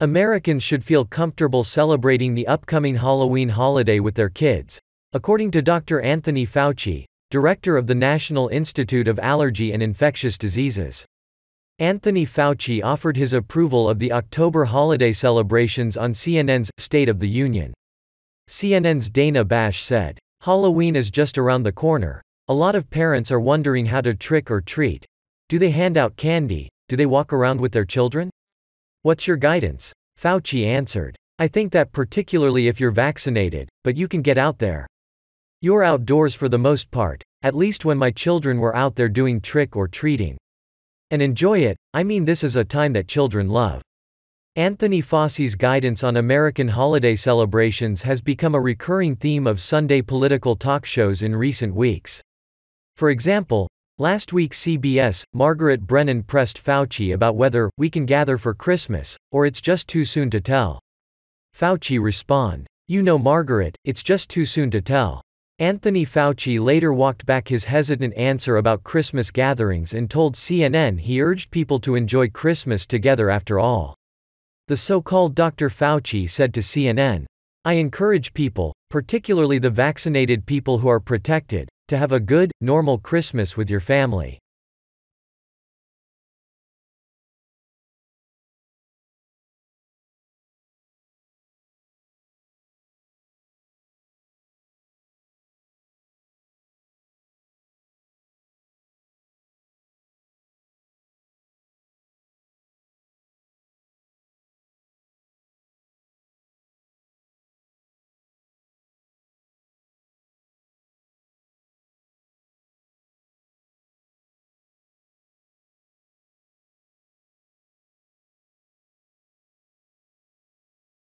Americans should feel comfortable celebrating the upcoming Halloween holiday with their kids, according to Dr. Anthony Fauci, director of the National Institute of Allergy and Infectious Diseases. Anthony Fauci offered his approval of the October holiday celebrations on CNN's State of the Union. CNN's Dana Bash said, "Halloween is just around the corner. A lot of parents are wondering how to trick or treat. Do they hand out candy? Do they walk around with their children? What's your guidance?" Fauci answered, "I think that particularly if you're vaccinated, but you can get out there. You're outdoors for the most part, at least when my children were out there doing trick or treating. And enjoy it, I mean this is a time that children love." Anthony Fauci's guidance on American holiday celebrations has become a recurring theme of Sunday political talk shows in recent weeks. For example, last week CBS, Margaret Brennan pressed Fauci about whether we can gather for Christmas, or it's just too soon to tell. Fauci responded, "You know Margaret, it's just too soon to tell." Anthony Fauci later walked back his hesitant answer about Christmas gatherings and told CNN he urged people to enjoy Christmas together after all. The so-called Dr. Fauci said to CNN, "I encourage people, particularly the vaccinated people who are protected, to have a good, normal Christmas with your family.